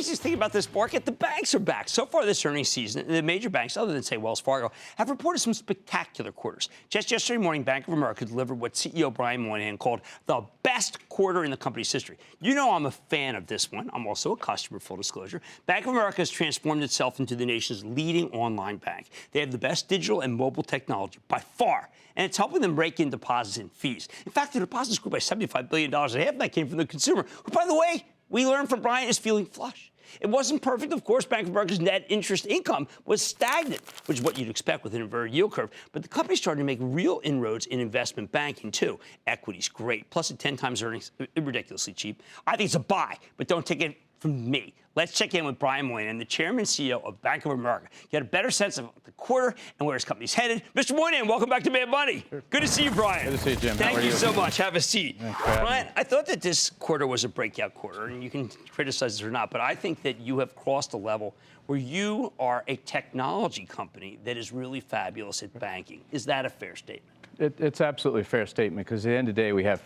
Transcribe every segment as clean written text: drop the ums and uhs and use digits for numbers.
craziest thing about this market? The banks are back. So far this earnings season, the major banks, other than, say, Wells Fargo, have reported some spectacular quarters. Just yesterday morning, Bank of America delivered what CEO Brian Moynihan called the best quarter in the company's history. You know I'm a fan of this one. I'm also a customer, full disclosure. Bank of America has transformed itself into the nation's leading online bank. They have the best digital and mobile technology by far, and it's helping them rake in deposits and fees. In fact, the deposits grew by $75 billion, and half of that came from the consumer, who, by the way, we learned from Brian, is feeling flush. It wasn't perfect, of course. Bank of America's net interest income was stagnant, which is what you'd expect with an inverted yield curve. But the company's starting to make real inroads in investment banking, too. Equity's great, plus at 10 times earnings, ridiculously cheap. I think it's a buy, but don't take it from me. Let's check in with Brian Moynihan, the chairman and CEO of Bank of America. Get a better sense of the quarter and where his company's headed. Mr. Moynihan, welcome back to Mad Money. Good to see you, Brian. Good to see you, Jim. Thank you so much. Have a seat. Brian, I thought that this quarter was a breakout quarter, and you can criticize it or not, but I think that you have crossed a level where you are a technology company that is really fabulous at banking. Is that a fair statement? It's absolutely a fair statement, because at the end of the day, we have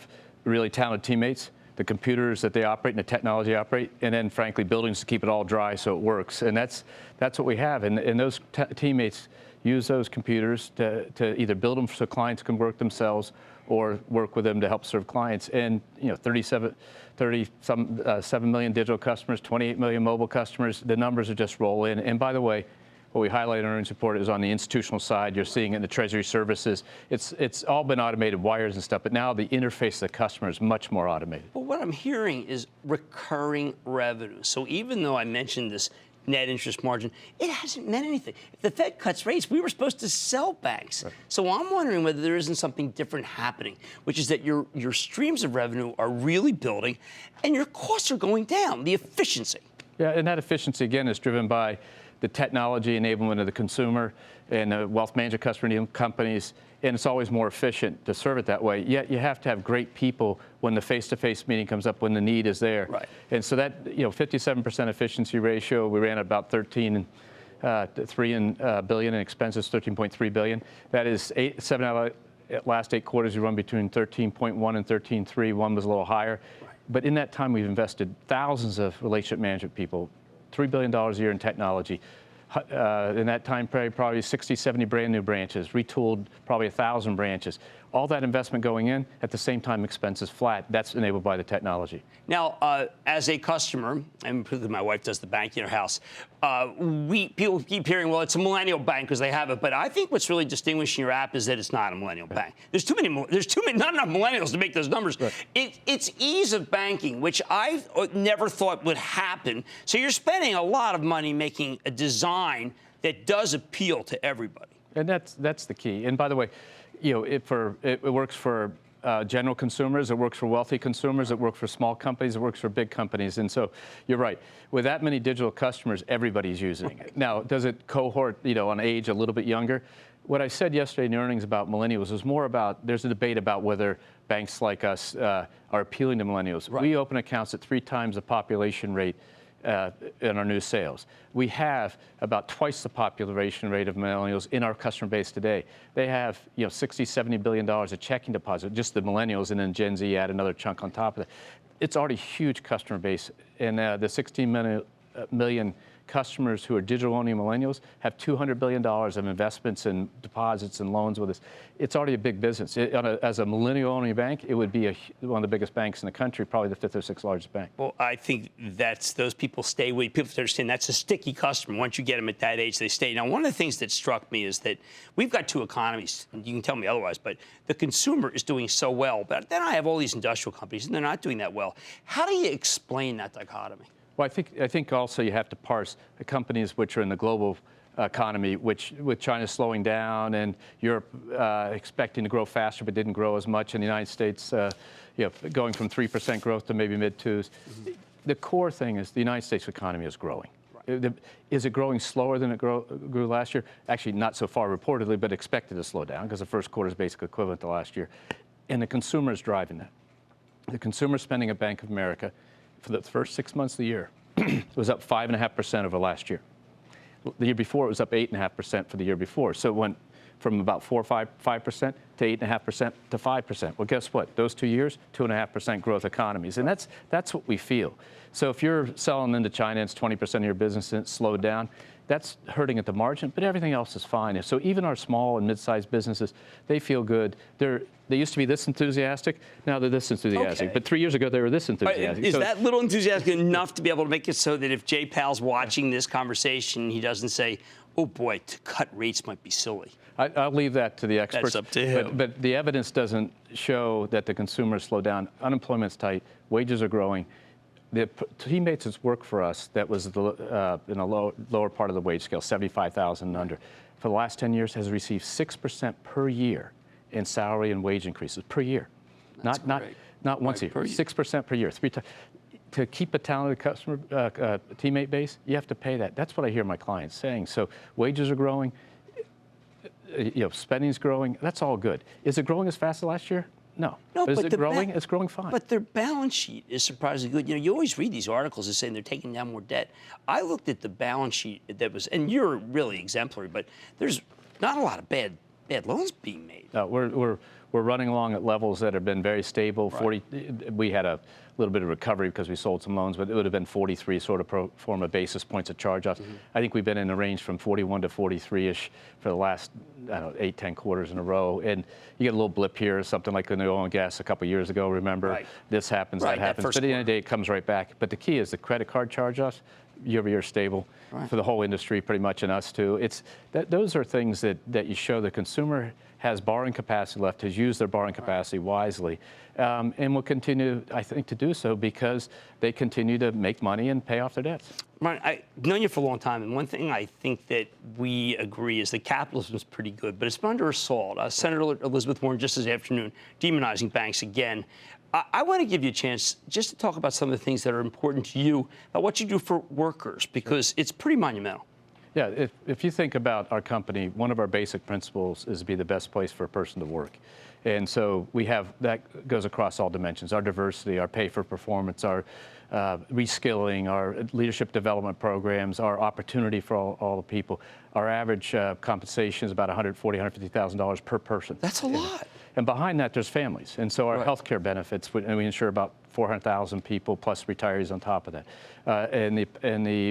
really talented teammates, the computers that they operate and the technology they operate, and then, frankly, buildings to keep it all dry so it works. And that's what we have. And those teammates use those computers to either build them so clients can work themselves or work with them to help serve clients. And, 7 million digital customers, 28 million mobile customers, the numbers are just roll in. And by the way, what we highlighted in our earnings report is on the institutional side. You're seeing it in the Treasury services. It's all been automated, wires and stuff, but now the interface to the customer is much more automated. Well, what I'm hearing is recurring revenue. So even though I mentioned this net interest margin, it hasn't meant anything. If the Fed cuts rates, we were supposed to sell banks. Right. So I'm wondering whether there isn't something different happening, which is that your streams of revenue are really building and your costs are going down, the efficiency. Yeah, and that efficiency, again, is driven by the technology enablement of the consumer and the wealth management customer companies, and it's always more efficient to serve it that way. Yet you have to have great people when the face-to-face meeting comes up, when the need is there. Right. And so that, 57% efficiency ratio, we ran at about 13.3 billion in expenses, 13.3 billion. That is 7 out of last 8 quarters, we run between 13.1 and 13.3. One was a little higher. Right. But in that time, we've invested thousands of relationship management people, $3 billion a year in technology. In that time period, probably 60, 70 brand new branches, retooled probably 1,000 branches. All that investment going in, at the same time, expenses flat. That's enabled by the technology. Now, as a customer, and my wife does the banking in her house, people keep hearing, well, it's a millennial bank because they have it. But I think what's really distinguishing your app is that it's not a millennial bank. There's not enough millennials to make those numbers. Right. It's ease of banking, which I never thought would happen. So you're spending a lot of money making a design that does appeal to everybody. And that's the key. And by the way, it works for general consumers, it works for wealthy consumers, it works for small companies, it works for big companies. And so you're right. With that many digital customers, everybody's using it. Now, does it cohort, on age a little bit younger? What I said yesterday in the earnings about millennials was more about, there's a debate about whether banks like us are appealing to millennials. Right. We open accounts at 3 times the population rate in our new sales. We have about twice the population rate of millennials in our customer base today. They have, $60, $70 billion of checking deposit, just the millennials, and then Gen Z add another chunk on top of it. It's already a huge customer base, and the 16 million customers who are digital-only millennials have $200 billion of investments and deposits and loans with us. It's already a big business. As a millennial-only bank, it would be one of the biggest banks in the country, probably the 5th or 6th largest bank. Well, I think those people stay with you. People have to understand that's a sticky customer. Once you get them at that age, they stay. Now, one of the things that struck me is that we've got 2 economies. You can tell me otherwise, but the consumer is doing so well. But then I have all these industrial companies, and they're not doing that well. How do you explain that dichotomy? Well, I think also you have to parse the companies which are in the global economy, which with China slowing down and Europe expecting to grow faster but didn't grow as much, and the United States going from 3% growth to maybe mid-2s. Mm-hmm. The core thing is the United States economy is growing. Right. Is it growing slower than it grew last year? Actually, not so far reportedly, but expected to slow down because the first quarter is basically equivalent to last year. And the consumer is driving that. The consumer spending at Bank of America for the first 6 months of the year was up 5.5% over last year. The year before, it was up 8.5% for the year before. So from about 5% to 8.5% to 5%. Well, guess what? Those 2 years, 2.5% growth economies. And that's what we feel. So if you're selling into China, it's 20% of your business and it's slowed down, that's hurting at the margin, but everything else is fine. So even our small and mid-sized businesses, they feel good. They used to be this enthusiastic, now they're this enthusiastic. Okay. But 3 years ago, they were this enthusiastic. Is that little enthusiastic enough to be able to make it so that if Jay Powell's watching this conversation, he doesn't say, oh boy, to cut rates might be silly? I'll leave that to the experts. That's up to him. But the evidence doesn't show that the consumer slowed down. Unemployment's tight, wages are growing. The teammates that's worked for us that was in a lower part of the wage scale, 75,000 and under, for the last 10 years has received 6% per year in salary and wage increases per year. Not once a year, 6% per year, 3 times. To keep a talented customer teammate base, you have to pay that. That's what I hear my clients saying. So wages are growing, spending's growing. That's all good. Is it growing as fast as last year? No. But is it growing? It's growing fine. But their balance sheet is surprisingly good. You always read these articles that saying they're taking down more debt. I looked at the balance sheet that was, and you're really exemplary, but there's not a lot of bad loans being made. No, we're running along at levels that have been very stable. Right. We had a little bit of recovery because we sold some loans, but it would have been 43 sort of pro forma basis points of charge-offs. Mm-hmm. I think we've been in the range from 41 to 43-ish for the last, 8, 10 quarters in a row. And you get a little blip here, something like in the oil and gas a couple of years ago, remember? Right. This happens, that happens. But at the end of the day, it comes right back. But the key is the credit card charge-offs, year-over-year stable for the whole industry, pretty much, and us too. Those are things that you show the consumer has borrowing capacity left, has used their borrowing capacity wisely, and will continue, I think, to do so because they continue to make money and pay off their debts. Ryan, I've known you for a long time, and one thing I think that we agree is that capitalism is pretty good, but it's been under assault. Senator Elizabeth Warren just this afternoon demonizing banks again. I want to give you a chance just to talk about some of the things that are important to you, about what you do for workers, because it's pretty monumental. Yeah, if you think about our company, one of our basic principles is to be the best place for a person to work. And so we have, that goes across all dimensions, our diversity, our pay for performance, our reskilling, our leadership development programs, our opportunity for all the people. Our average compensation is about $140,000, $150,000 per person. That's a lot. And behind that, there's families. And so our health care benefits, and we insure about 400,000 people plus retirees on top of that. And the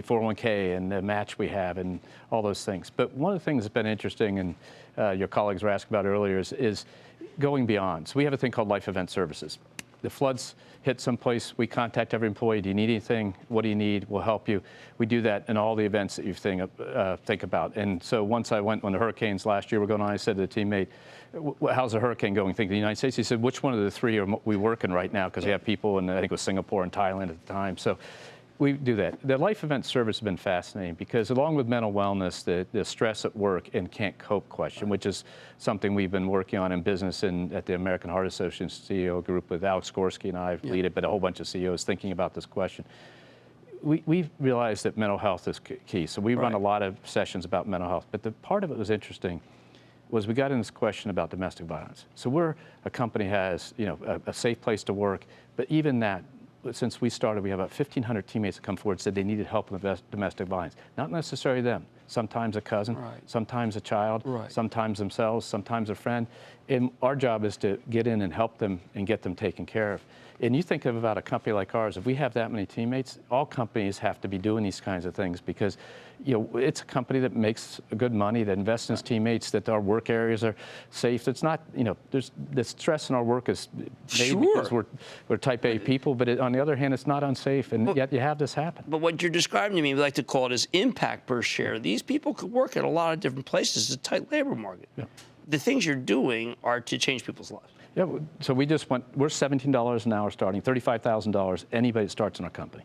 401k and the match we have and all those things. But one of the things that's been interesting, and your colleagues were asking about earlier, is going beyond. So we have a thing called life event services. The floods hit someplace, we contact every employee. Do you need anything? What do you need? We'll help you. We do that in all the events that you think about. And so once I went, when the hurricanes last year were going on, I said to the teammate, how's the hurricane going? Think of the United States? He said, which one of the three are we working right now? Because we have people in, I think it was Singapore and Thailand at the time. So we do that. The life event service has been fascinating because along with mental wellness, the stress at work and can't cope question, which is something we've been working on in business and at the American Heart Association CEO group with Alex Gorski and I lead it, but a whole bunch of CEOs thinking about this question. We realized that mental health is key. So we run a lot of sessions about mental health. But the part of it was interesting was we got in this question about domestic violence. So we're a company has, a safe place to work, but even that, since we started, we have about 1,500 teammates that come forward and said they needed help with domestic violence. Not necessarily them. Sometimes a cousin, sometimes a child, sometimes themselves, sometimes a friend. And our job is to get in and help them and get them taken care of. And you think about a company like ours, if we have that many teammates, all companies have to be doing these kinds of things because, it's a company that makes good money, that invests in its teammates, that our work areas are safe. It's not, there's the stress in our work is maybe because we're type A people, but on the other hand, it's not unsafe, and yet you have this happen. But what you're describing to me, we like to call it is impact per share. These people could work at a lot of different places. It's a tight labor market. Yeah. The things you're doing are to change people's lives. Yeah, so we just went, we're $17 an hour starting, $35,000, anybody that starts in our company.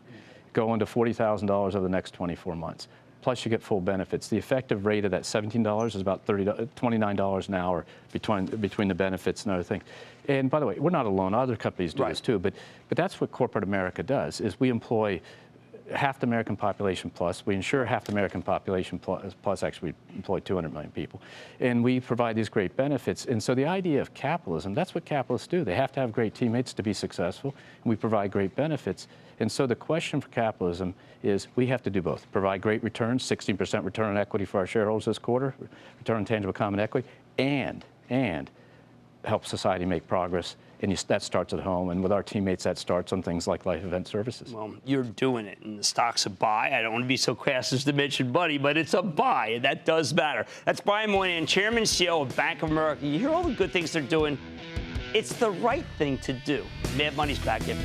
Going to $40,000 over the next 24 months. Plus you get full benefits. The effective rate of that $17 is about $29 an hour between the benefits and other things. And by the way, we're not alone. Other companies do this too, but that's what corporate America does, is we employ half the American population plus. We insure half the American population plus actually we employ 200 million people. And we provide these great benefits. And so the idea of capitalism, that's what capitalists do. They have to have great teammates to be successful, and we provide great benefits. And so the question for capitalism is we have to do both. Provide great returns, 16% return on equity for our shareholders this quarter, return on tangible common equity, and help society make progress. And that starts at home. And with our teammates, that starts on things like life event services. Well, you're doing it, and the stock's a buy. I don't want to be so crass as to mention money, but it's a buy, and that does matter. That's Brian Moynihan, Chairman and CEO of Bank of America. You hear all the good things they're doing. It's the right thing to do. Mad Money's back in.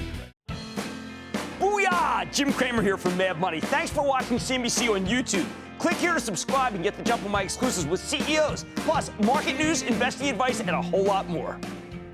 Booyah! Jim Cramer here from Mad Money. Thanks for watching CNBC on YouTube. Click here to subscribe and get the jump on my exclusives with CEOs, plus market news, investing advice, and a whole lot more.